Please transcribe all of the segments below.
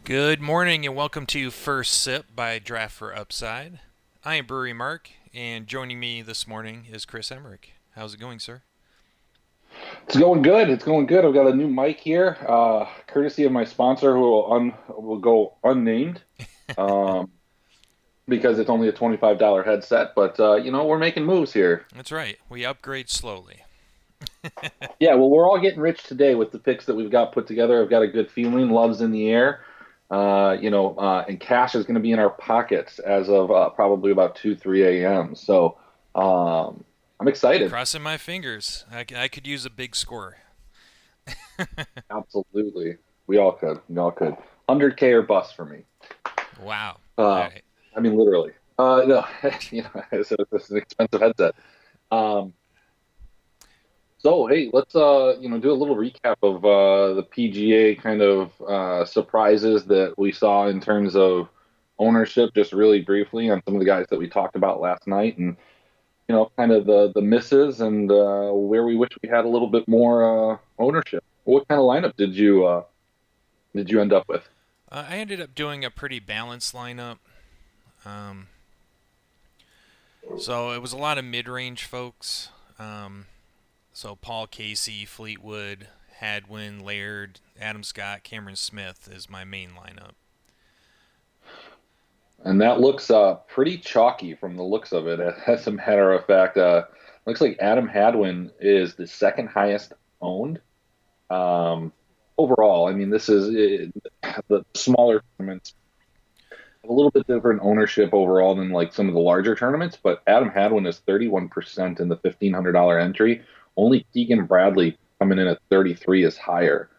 Good morning and welcome to First Sip by Draft for Upside. I am Brewery Mark, and joining me this morning is Chris Emerick. How's it going, sir? It's going good. It's going good. I've got a new mic here, courtesy of my sponsor, who will go unnamed, um, because it's only a $25 headset. But we're making moves here. That's right, we upgrade slowly. Yeah, well, we're all getting rich today with the picks that we've got put together. I've got a good feeling. Love's in the air. And cash is going to be in our pockets as of probably about 2, 3 a.m. So I'm excited. Crossing my fingers. I could use a big score. Absolutely. We all could. We all could. 100K or bust for me. Wow. All Uh, right. I mean, literally. No, it's an expensive headset. Um, so hey, let's do a little recap of the PGA kind of surprises that we saw in terms of ownership, just really briefly on some of the guys that we talked about last night, and kind of the misses and where we wish we had a little bit more ownership. What kind of lineup did you end up with? I ended up doing a pretty balanced lineup. Um, so it was a lot of mid range folks. So Paul Casey, Fleetwood, Hadwin, Laird, Adam Scott, Cameron Smith is my main lineup. And that looks pretty chalky from the looks of it. As a matter of fact, looks like Adam Hadwin is the second highest owned um, overall. I mean, this is the smaller tournaments have a little bit different ownership overall than like some of the larger tournaments, but Adam Hadwin is 31% in the $1,500 entry. Only Keegan Bradley coming in at 33 is higher.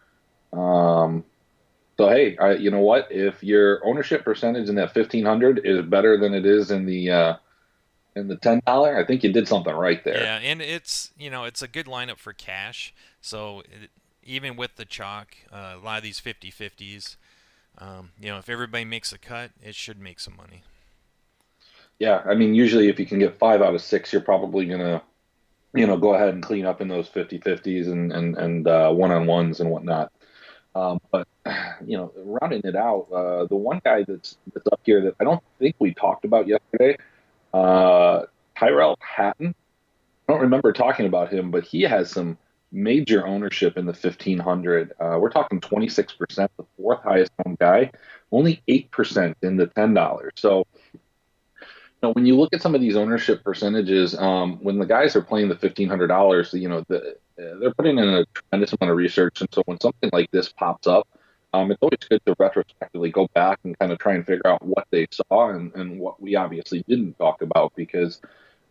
Um, so hey, you know what? If your ownership percentage in that 1,500 is better than it is in the $10, I think you did something right there. Yeah, and it's a good lineup for cash. So even with the chalk, a lot of these 50-50s, if everybody makes a cut, it should make some money. Yeah, I mean, usually if you can get 5 out of 6, you're probably gonna, go ahead and clean up in those 50-50s and one-on-ones and whatnot. But rounding it out, the one guy that's up here that I don't think we talked about yesterday, uh, Tyrell Hatton. I don't remember talking about him, but he has some major ownership in the 1,500. We're talking 26%, the fourth highest owned guy, only 8% in the $10. So, when you look at some of these ownership percentages, when the guys are playing the $1,500, they're putting in a tremendous amount of research. And so when something like this pops up, it's always good to retrospectively go back and kind of try and figure out what they saw and what we obviously didn't talk about because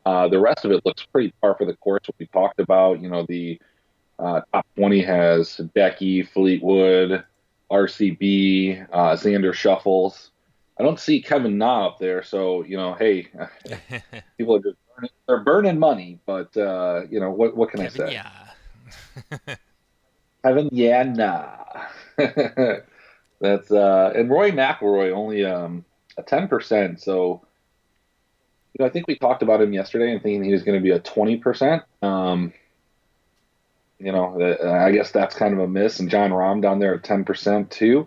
the rest of it looks pretty par for the course. What we talked about, the top 20 has Becky, Fleetwood, RCB, Xander Shuffles. I don't see Kevin Na up there, so hey, people are just they're burning money, but what can I Kevin, say? yeah. Kevin, yeah, nah. That's and Roy McIlroy only a 10%. So I think we talked about him yesterday and thinking he was going to be a 20%. I guess that's kind of a miss. And John Rahm down there at 10% too.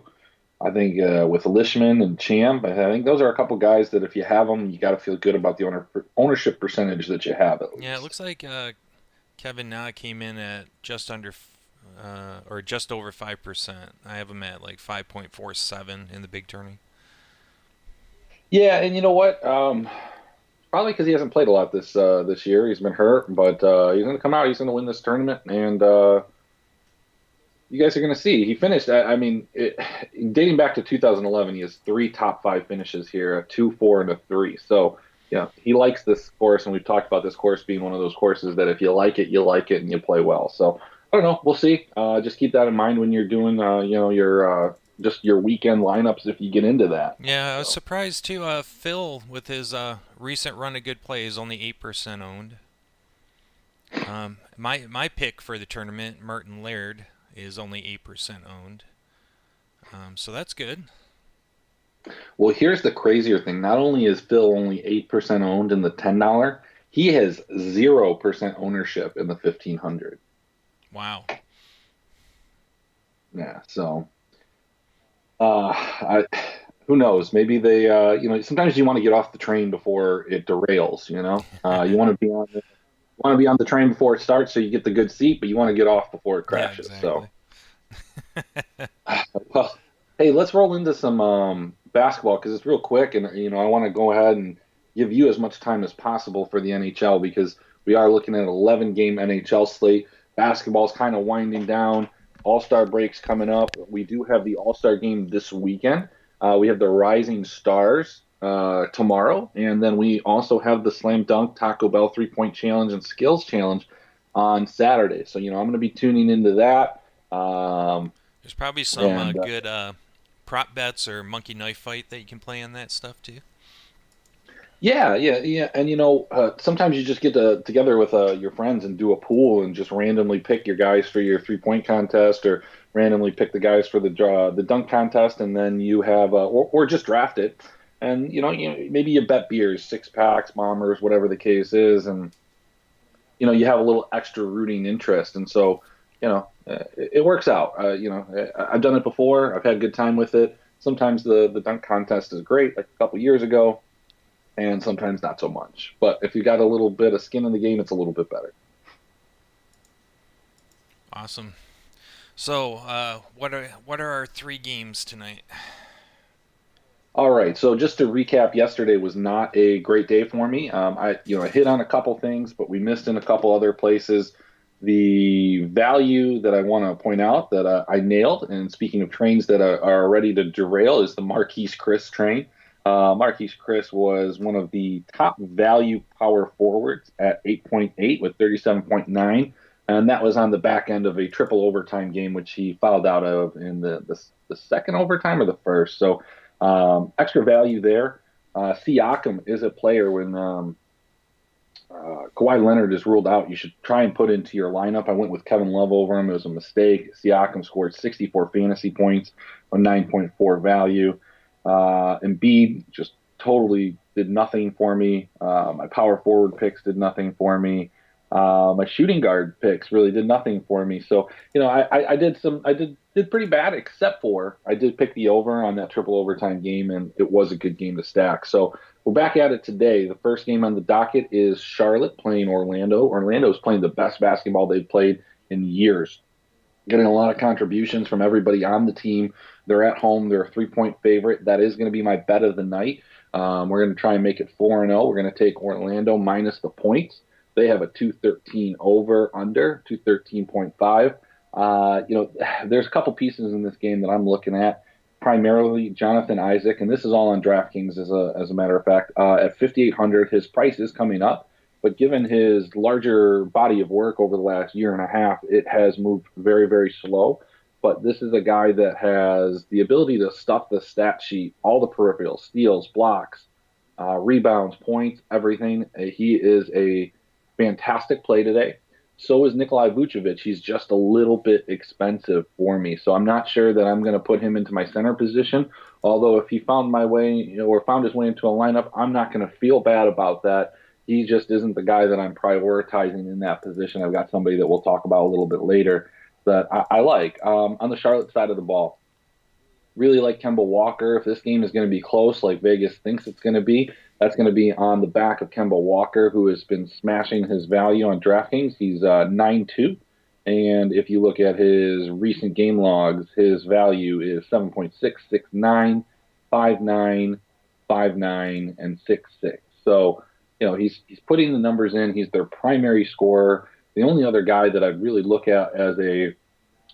I think with Lishman and Champ, I think those are a couple guys that if you have them, you got to feel good about the ownership percentage that you have at Yeah, it least. looks like Kevin Na came in at just under or just over 5%. I have him at like 5.47 in the big tourney. Yeah, and you know what? Probably because he hasn't played a lot this year. He's been hurt, but he's going to come out. He's going to win this tournament, and you guys are going to see. He finished. Dating back to 2011, he has three top five finishes here: a two, four, and a three. So, yeah, he likes this course, and we've talked about this course being one of those courses that if you like it, and you play well. So, I don't know. We'll see. Just keep that in mind when you're doing, your just your weekend lineups if you get into that. Yeah, I was So, surprised too. Phil, with his recent run of good play, is only 8% owned. My pick for the tournament, Martin Laird, is only 8% owned. So that's good. well, here's the crazier thing. Not only is Phil only 8% owned in the $10, he has 0% ownership in the 1,500. Wow. Yeah, so. Who knows? Maybe they, sometimes you want to get off the train before it derails. You want to be on the train before it starts, so you get the good seat, but you want to get off before it Yeah, crashes. So, exactly. well, hey, let's roll into some basketball because it's real quick, and I want to go ahead and give you as much time as possible for the NHL because we are looking at an 11 game NHL slate. Basketball's kind of winding down. All-Star breaks coming up. We do have the All-Star game this weekend. We have the Rising Stars tomorrow, and then we also have the Slam Dunk Taco Bell 3-point challenge and skills challenge on Saturday. So, I'm going to be tuning into that. There's probably some And good prop bets or monkey knife fight that you can play on that stuff too. Yeah, yeah, yeah. And sometimes you just get together with your friends and do a pool and just randomly pick your guys for your 3-point contest or randomly pick the guys for the dunk contest, and then you have or just draft it. And maybe you bet beers, six packs, bombers, whatever the case is, and you have a little extra rooting interest. And so it works out. I've done it before. I've had a good time with it. Sometimes the dunk contest is great, like a couple years ago, and sometimes not so much. But if you got a little bit of skin in the game, it's a little bit better. Awesome. So, what are our three games tonight? All right. So just to recap, yesterday was not a great day for me. I hit on a couple things, but we missed in a couple other places. The value that I want to point out that I nailed, and speaking of trains that are ready to derail, is the Marquise Chris train. Marquise Chris was one of the top value power forwards at 8.8 with 37.9. And that was on the back end of a triple overtime game, which he fouled out of in the second overtime or the first. So extra value there. Siakam is a player when Kawhi Leonard is ruled out. You should try and put into your lineup. I went with Kevin Love over him. It was a mistake. Siakam scored 64 fantasy points on 9.4 value. Embiid just totally did nothing for me. My power forward picks did nothing for me. My shooting guard picks really did nothing for me. So, I did pretty bad, except for I did pick the over on that triple overtime game, and it was a good game to stack. So we're back at it today. The first game on the docket is Charlotte playing Orlando. Orlando's playing the best basketball they've played in years, getting a lot of contributions from everybody on the team. They're at home. They're a 3-point favorite. That is going to be my bet of the night. We're going to try and make it 4-0. We're going to take Orlando minus the points. They have a 213 over under 213.5. There's a couple pieces in this game that I'm looking at. Primarily Jonathan Isaac, and this is all on DraftKings as a matter of fact. At 5,800, his price is coming up, but given his larger body of work over the last year and a half, it has moved very, very slow. But this is a guy that has the ability to stuff the stat sheet, all the peripherals, steals, blocks, rebounds, points, everything. He is a fantastic play today. So is Nikolai Vucevic. He's just a little bit expensive for me. So I'm not sure that I'm going to put him into my center position. Although if he found my way, or found his way into a lineup, I'm not going to feel bad about that. He just isn't the guy that I'm prioritizing in that position. I've got somebody that we'll talk about a little bit later that I like. On the Charlotte side of the ball, really like Kemba Walker. If this game is going to be close, like Vegas thinks it's going to be, that's going to be on the back of Kemba Walker, who has been smashing his value on DraftKings. He's 9-2. And if you look at his recent game logs, his value is 7.669, 5.9, 5.9, and 6.6. So, he's putting the numbers in. He's their primary scorer. The only other guy that I'd really look at as a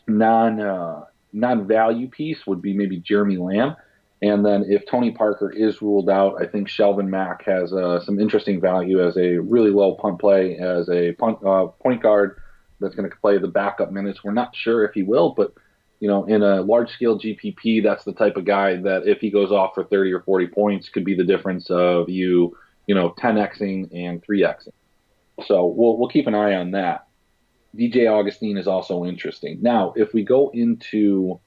non value piece would be maybe Jeremy Lamb. And then if Tony Parker is ruled out, I think Shelvin Mack has some interesting value as a really low punt play, as a point guard that's going to play the backup minutes. We're not sure if he will, but in a large scale GPP, that's the type of guy that if he goes off for 30 or 40 points, could be the difference of 10xing and 3xing. So we'll keep an eye on that. DJ Augustine is also interesting. Now, if we go into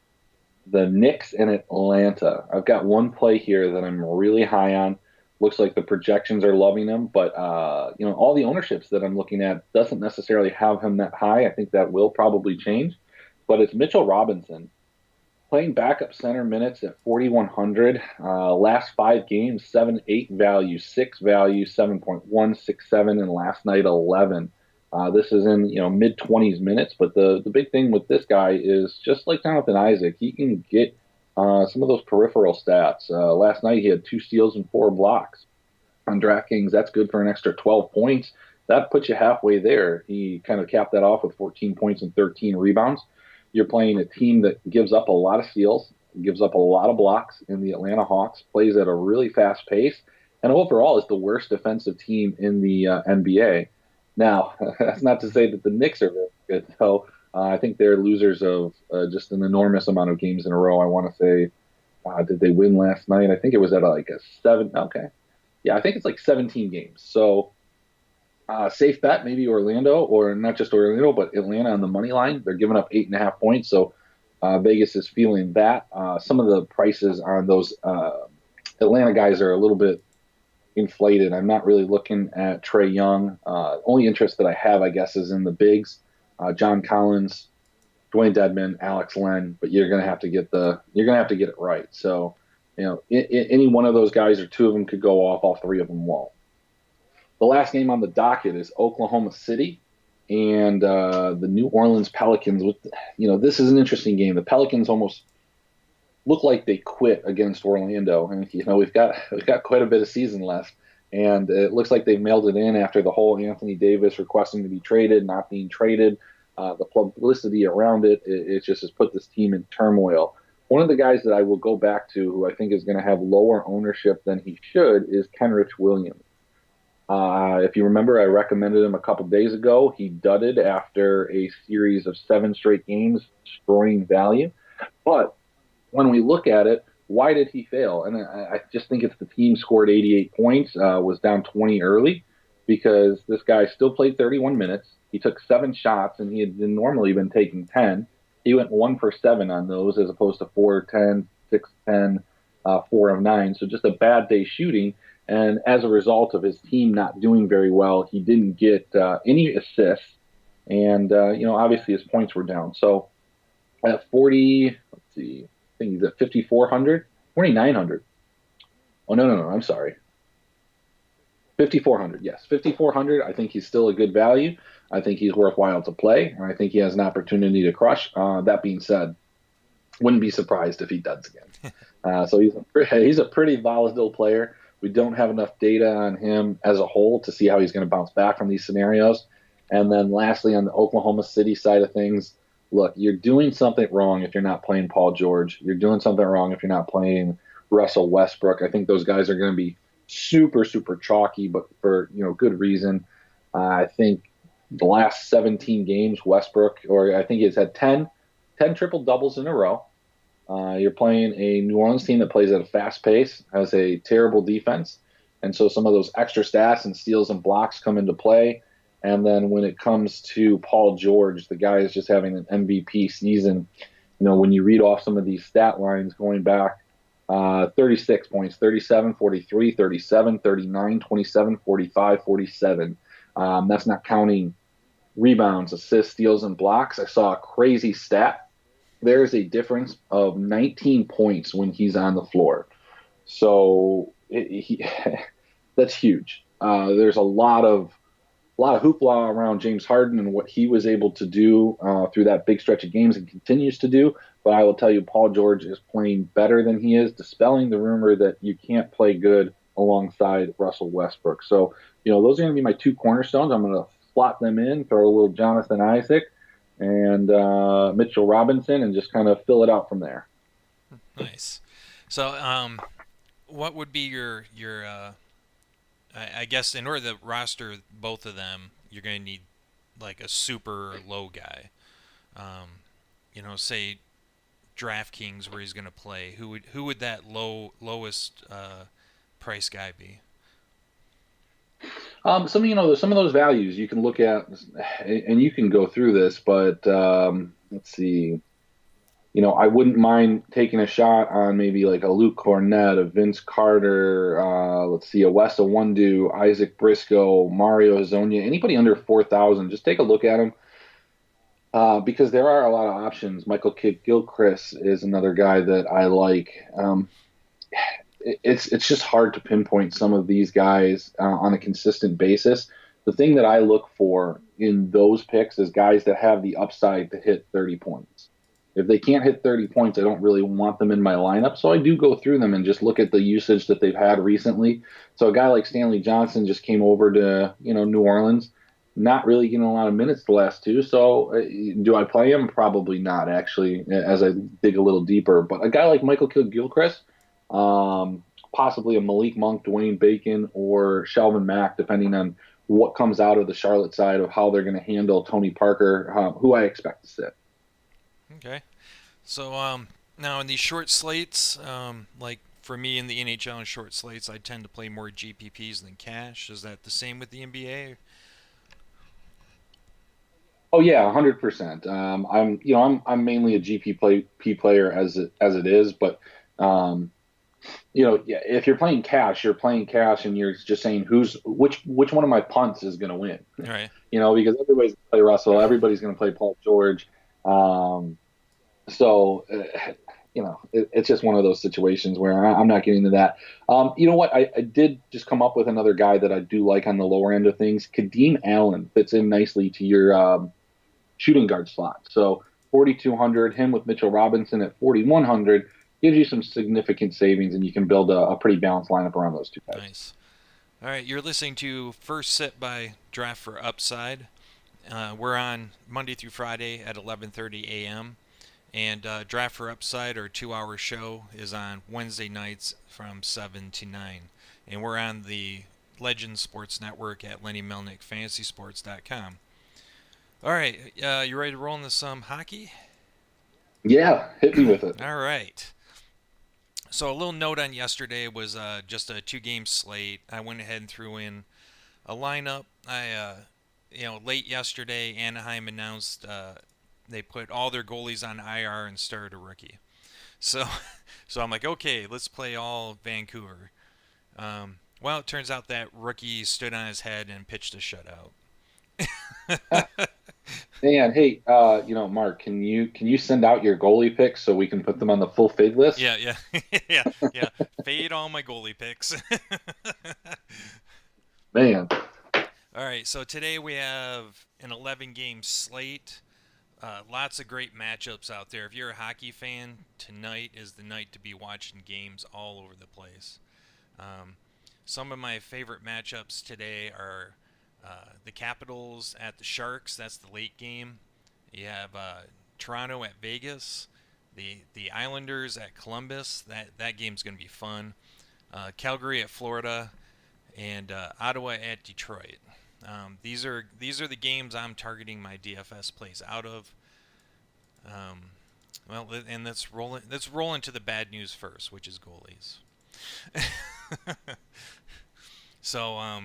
the Knicks and Atlanta, I've got one play here that I'm really high on. Looks like the projections are loving him, but all the ownerships that I'm looking at doesn't necessarily have him that high. I think that will probably change, but it's Mitchell Robinson. Playing backup center minutes at 4,100. Last 5 games, 7.8 value, 6 value, 7.167, and last night 11. This is in mid 20s minutes, but the big thing with this guy is just like Jonathan Isaac, he can get some of those peripheral stats. Last night he had 2 steals and 4 blocks. On DraftKings, that's good for an extra 12 points. That puts you halfway there. He kind of capped that off with 14 points and 13 rebounds. You're playing a team that gives up a lot of steals, gives up a lot of blocks in the Atlanta Hawks, plays at a really fast pace, and overall is the worst defensive team in the NBA. Now, that's not to say that the Knicks are very good, though. I think they're losers of just an enormous amount of games in a row. I want to say, did they win last night? I think it was at like a 7. Okay. Yeah, I think it's like 17 games. So safe bet, maybe Orlando, or not just Orlando, but Atlanta on the money line. They're giving up 8.5 points, so Vegas is feeling that. Some of the prices on those Atlanta guys are a little bit inflated. I'm not really looking at Trae Young. Only interest that I have, I guess, is in the bigs, John Collins, Dwayne Dedman, Alex Len. But you're gonna have to get it right. So any one of those guys or two of them could go off. All three of them won't. The last game on the docket is Oklahoma City and the New Orleans Pelicans. This is an interesting game. The Pelicans almost look like they quit against Orlando, and we've got quite a bit of season left, and it looks like they mailed it in after the whole Anthony Davis requesting to be traded, not being traded. The publicity around it just has put this team in turmoil. One of the guys that I will go back to, who I think is going to have lower ownership than he should, is Kenrich Williams. If you remember, I recommended him a couple days ago. He dudded after a series of 7 straight games, destroying value. But when we look at it, why did he fail? And I just think it's the team scored 88 points, was down 20 early, because this guy still played 31 minutes. He took 7 shots, and he had normally been taking 10. He went 1 for 7 on those, as opposed to 4 of 10, 6 of 10, 4 of 9. So just a bad day shooting. And as a result of his team not doing very well, he didn't get any assists. And, obviously his points were down. So at 40, let's see, I think he's at 5,400, 4,900. Oh, no, I'm sorry. 5,400, yes. 5,400, I think he's still a good value. I think he's worthwhile to play, and I think he has an opportunity to crush. That being said, wouldn't be surprised if he does again. So he's a pretty volatile player. We don't have enough data on him as a whole to see how he's going to bounce back from these scenarios. And then lastly, on the Oklahoma City side of things, look, you're doing something wrong if you're not playing Paul George. You're doing something wrong if you're not playing Russell Westbrook. I think those guys are going to be super, super chalky, but for good reason. I think the last 17 games, Westbrook, or I think he's had 10 triple doubles in a row. You're playing a New Orleans team that plays at a fast pace, has a terrible defense, and so some of those extra stats and steals and blocks come into play. And then when it comes to Paul George, the guy is just having an MVP season. When you read off some of these stat lines going back, 36 points, 37, 43, 37, 39, 27, 45, 47. That's not counting rebounds, assists, steals, and blocks. I saw a crazy stat. There's a difference of 19 points when he's on the floor. So that's huge. There's a lot of hoopla around James Harden and what he was able to do through that big stretch of games and continues to do. But I will tell you, Paul George is playing better than he is, dispelling the rumor that you can't play good alongside Russell Westbrook. So, those are going to be my 2 cornerstones. I'm going to slot them in, throw a little Jonathan Isaac and Mitchell Robinson, and just kind of fill it out from there. Nice. So, what would be your I guess in order to roster both of them, you're going to need like a super low guy. Say DraftKings where he's going to play. Who would that lowest price guy be? Some of those values you can look at, and you can go through this, but let's see. I wouldn't mind taking a shot on maybe like a Luke Cornett, a Vince Carter, let's see, a Wes Iwundu, Isaac Briscoe, Mario Hezonja, anybody under 4,000. Just take a look at them. Because there are a lot of options. Michael Kidd Gilchrist is another guy that I like. It's just hard to pinpoint some of these guys on a consistent basis. The thing that I look for in those picks is guys that have the upside to hit 30 points. If they can't hit 30 points, I don't really want them in my lineup. So I do go through them and just look at the usage that they've had recently. So a guy like Stanley Johnson just came over to, New Orleans, not really getting a lot of minutes the last two. So do I play him? Probably not, actually, as I dig a little deeper. But a guy like Michael Kidd Gilchrist, possibly a Malik Monk, Dwayne Bacon, or Shelvin Mack, depending on what comes out of the Charlotte side of how they're going to handle Tony Parker, who I expect to sit. Okay. So now in these short slates, like for me in the NHL and short slates, I tend to play more GPPs than cash. Is that the same with the NBA? Oh yeah, 100%. I'm mainly a GPP player as it is, but um, yeah, if you're playing cash, and you're just saying which one of my punts is going to win. All right. Because everybody's going to play Russell, everybody's going to play Paul George. Um, so it's just one of those situations where I'm not getting into that. You know what? I did just come up with another guy that I do like on the lower end of things. Kadeem Allen fits in nicely to your shooting guard slot. So 4,200, him with Mitchell Robinson at 4,100 gives you some significant savings, and you can build a pretty balanced lineup around those two guys. Nice. All right, you're listening to First Sit by Draft for Upside. We're on Monday through Friday at 11:30 a.m. And Draft for Upside, our 2-hour show, is on Wednesday nights from 7 to 9. And we're on the Legends Sports Network at LennyMelnickFantasySports.com. All right, you ready to roll into some hockey? Yeah, hit me with it. All right. So a little note on yesterday was just a 2-game slate. I went ahead and threw in a lineup. Late yesterday, Anaheim announced they put all their goalies on IR and started a rookie. So, so I'm like, okay, let's play all Vancouver. Well, it turns out that rookie stood on his head and pitched a shutout. And hey, Mark, can you send out your goalie picks so we can put them on the full fade list? Yeah, yeah, yeah, yeah. Fade all my goalie picks. Man, All right, so today we have an 11-game slate. Lots of great matchups out there. If you're a hockey fan, tonight is the night to be watching games all over the place. Um, some of my favorite matchups today are the Capitals at the Sharks. That's the late game. You have Toronto at Vegas. The Islanders at Columbus. That game's going to be fun. Calgary at Florida, and Ottawa at Detroit. These are the games I'm targeting my DFS plays out of. Well, and let's roll into the bad news first, which is goalies. So a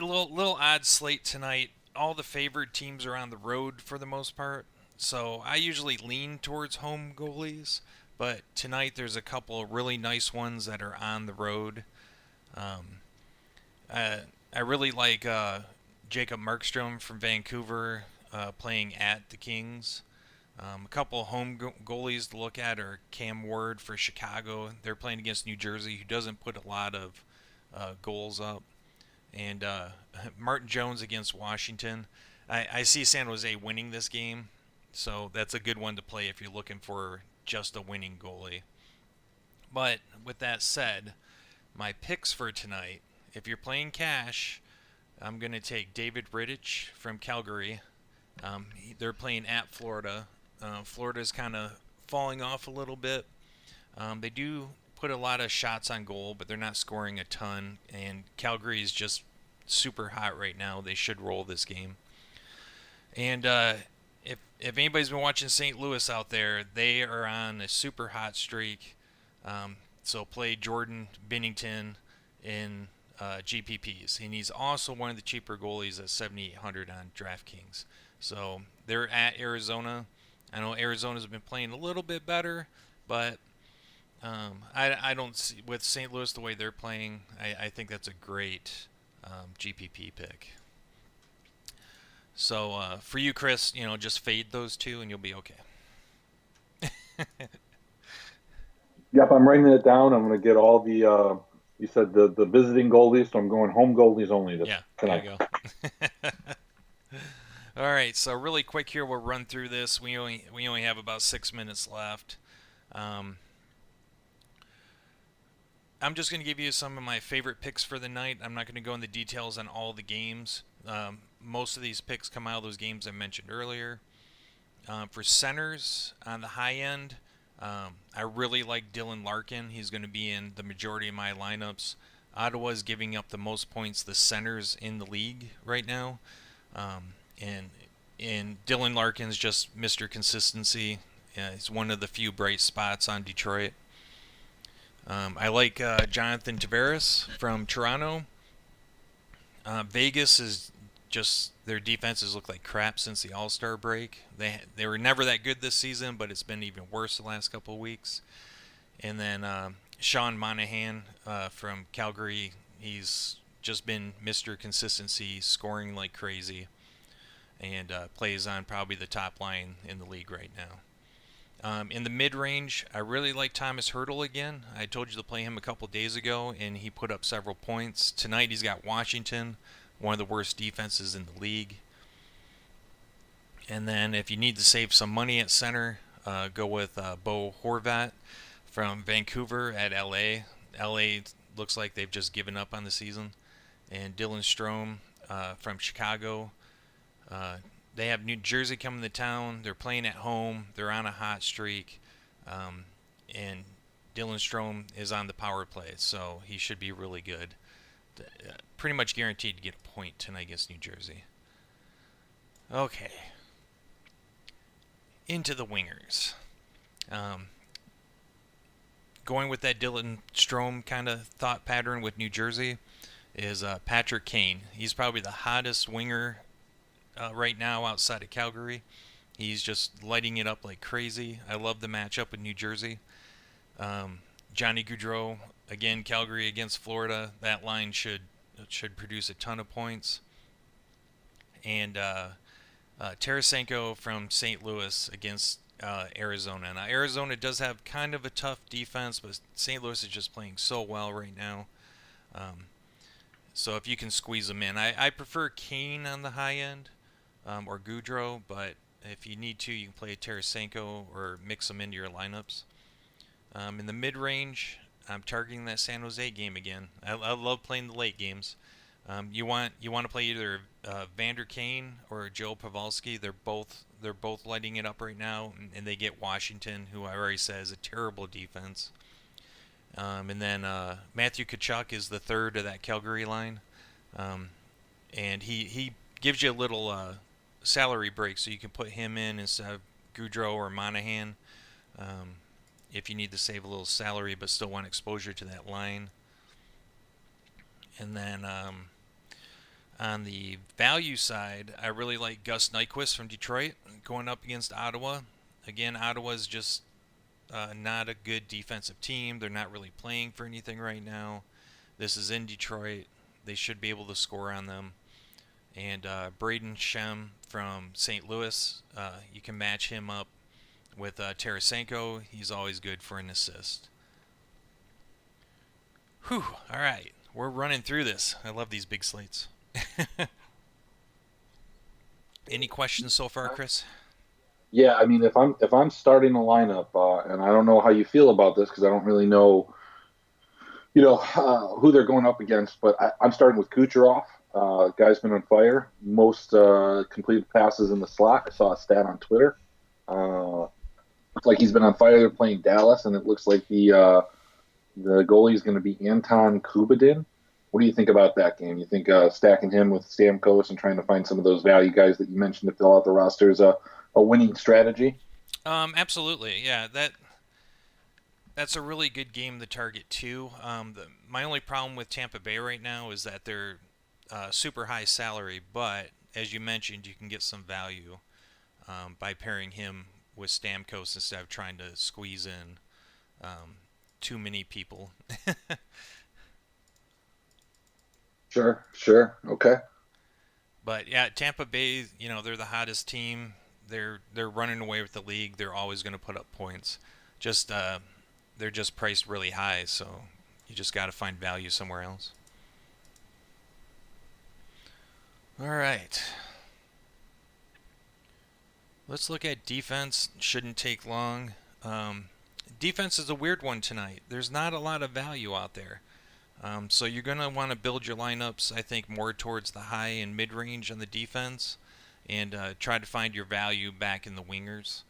little odd slate tonight. All the favored teams are on the road for the most part. So I usually lean towards home goalies, but tonight there's a couple of really nice ones that are on the road. Um, I really like Jacob Markstrom from Vancouver playing at the Kings. A couple of home goalies to look at are Cam Ward for Chicago. They're playing against New Jersey, who doesn't put a lot of goals up. And Martin Jones against Washington. I see San Jose winning this game, so that's a good one to play if you're looking for just a winning goalie. But with that said, my picks for tonight, if you're playing cash, I'm going to take David Rittich from Calgary. They're playing at Florida. Florida's kind of falling off a little bit. They do put a lot of shots on goal, but they're not scoring a ton. And Calgary is just super hot right now. They should roll this game. And if anybody's been watching St. Louis out there, they are on a super hot streak. So play Jordan Binnington in GPPs, and he's also one of the cheaper goalies at 7,800 on DraftKings. So they're at Arizona. I know Arizona's been playing a little bit better, but I don't see with St. Louis the way they're playing. I think that's a great GPP pick. So for you, Chris, just fade those two and you'll be okay. Yep, I'm writing it down. I'm going to get all the you said the visiting goalies, so I'm going home goalies only this Yeah, there you tonight. go. All right, so really quick here, we'll run through this. We only have about 6 minutes left. Um, I'm just going to give you some of my favorite picks for the night. I'm not going to go into details on all the games. Most of these picks come out of those games I mentioned earlier. For centers on the high end, I really like Dylan Larkin. He's going to be in the majority of my lineups. Ottawa is giving up the most points the centers in the league right now, and Dylan Larkin's just Mr. Consistency. He's one of the few bright spots on Detroit. I like Jonathan Tavares from Toronto. Vegas is just their defenses look like crap since the All Star break. They were never that good this season, but it's been even worse the last couple of weeks. And then Sean Monahan from Calgary, he's just been Mr. Consistency, scoring like crazy, and plays on probably the top line in the league right now. In the mid range, I really like Thomas Hurdle again. I told you to play him a couple days ago, and he put up several points. Tonight, he's got Washington, one of the worst defenses in the league. And then, if you need to save some money at center, go with Bo Horvat from Vancouver at LA. LA looks like they've just given up on the season. And Dylan Strome from Chicago. They have New Jersey coming to town. They're playing at home. They're on a hot streak. And Dylan Strome is on the power play, so he should be really good. Pretty much guaranteed to get a point tonight against New Jersey. Okay. Into the wingers. Um, Going with that Dylan Strome kind of thought pattern with New Jersey is Patrick Kane. He's probably the hottest winger right now outside of Calgary. He's just lighting it up like crazy. I love the matchup with New Jersey. Johnny Gaudreau again, Calgary against Florida. That line should produce a ton of points. And Tarasenko from St. Louis against Arizona. Now Arizona does have kind of a tough defense, but St. Louis is just playing so well right now. Um, so if you can squeeze them in, I prefer Kane on the high end or Goudreau, but if you need to, you can play Tarasenko or mix them into your lineups. In the mid range, I'm targeting that San Jose game again. I love playing the late games. You want to play either Vander Kane or Joe Pavelski. They're both lighting it up right now, and they get Washington, who I already said is a terrible defense. And then Matthew Tkachuk is the third of that Calgary line, and he gives you a little salary break, so you can put him in instead of Goudreau or Monahan if you need to save a little salary but still want exposure to that line. And then on the value side, I really like Gus Nyquist from Detroit going up against Ottawa. Again, Ottawa's just not a good defensive team. They're not really playing for anything right now. This is in Detroit. They should be able to score on them. And Braden Shem from St. Louis, you can match him up with Tarasenko. He's always good for an assist. Whew, all right. We're running through this. I love these big slates. Any questions so far, Chris? Yeah, I mean, if I'm starting a lineup, and I don't know how you feel about this because I don't really know, who they're going up against, but I'm starting with Kucherov. Guy's been on fire. Most completed passes in the slot. I saw a stat on Twitter. Looks like he's been on fire. They're playing Dallas, and it looks like the goalie is going to be Anton Kubadin. What do you think about that game? You think stacking him with Stamkos and trying to find some of those value guys that you mentioned to fill out the roster is a winning strategy? Absolutely. Yeah, that's a really good game to target too. My only problem with Tampa Bay right now is that they're super high salary, but as you mentioned, you can get some value by pairing him with Stamkos instead of trying to squeeze in too many people. Sure, sure. Okay. But yeah, Tampa Bay, they're the hottest team. They're running away with the league. They're always going to put up points. Just they're just priced really high, so you just got to find value somewhere else. All right. Let's look at defense. Shouldn't take long. Defense is a weird one tonight. There's not a lot of value out there. So you're going to want to build your lineups, I think, more towards the high and mid range on the defense and try to find your value back in the wingers.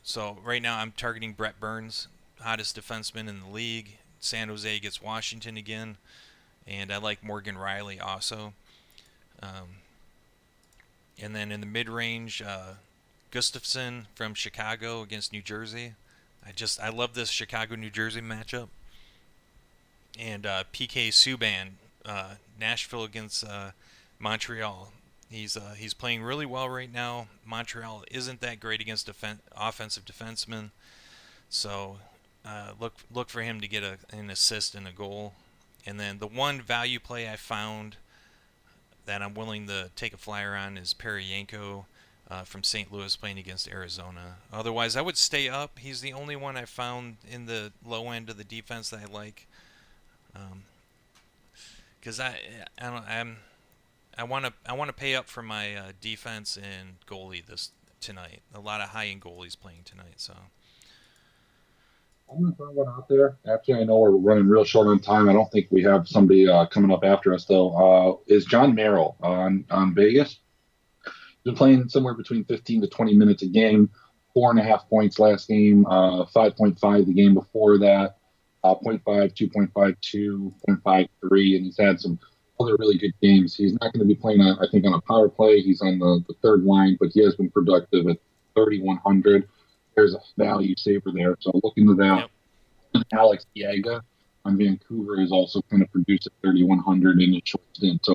So right now I'm targeting Brett Burns, hottest defenseman in the league. San Jose gets Washington again. And I like Morgan Riley also. Um, and then in the mid range, Gustafson from Chicago against New Jersey. I love this Chicago New Jersey matchup. And PK Subban, Nashville against Montreal. He's playing really well right now. Montreal isn't that great against offensive defensemen, so look for him to get an assist and a goal. And then the one value play I found that I'm willing to take a flyer on is Peryanko from St. Louis playing against Arizona. Otherwise, I would stay up. He's the only one I found in the low end of the defense that I like. Because I don't I want to pay up for my defense and goalie this tonight. A lot of high end goalies playing tonight, so I'm gonna throw one out there. Actually, I know we're running real short on time. I don't think we have somebody coming up after us though. Is John Merrill on Vegas? Been playing somewhere between 15 to 20 minutes a game. 4.5 points last game. 5.5 the game before that. 0.5, 2.52, 0.53, and he's had some other really good games. He's not going to be playing, I think, on a power play. He's on the third line, but he has been productive at 3,100. There's a value saver there. So look into that. yep. Alex Yaga on Vancouver is also kind of produced at 3,100 in a short stint. So,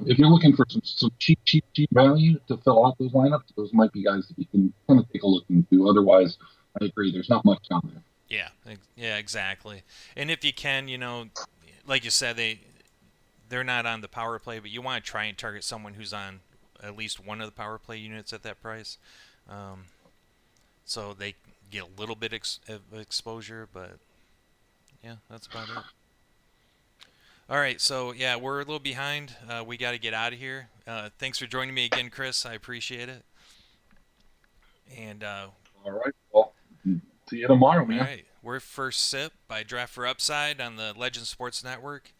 if you're looking for some cheap value to fill out those lineups, those might be guys that you can kind of take a look into. Otherwise, I agree. There's not much down there. Yeah, exactly. And if you can, like you said, they're not on the power play, but you want to try and target someone who's on at least one of the power play units at that price, um, so they get a little bit of exposure. But yeah, that's about it. All right, so yeah, we're a little behind. We got to get out of here. Thanks for joining me again, Chris. I appreciate it. And All right. Well, see you tomorrow, all man. right, we're First Sip by Draft for Upside on the Legend Sports Network.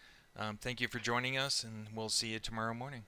Thank you for joining us, and we'll see you tomorrow morning.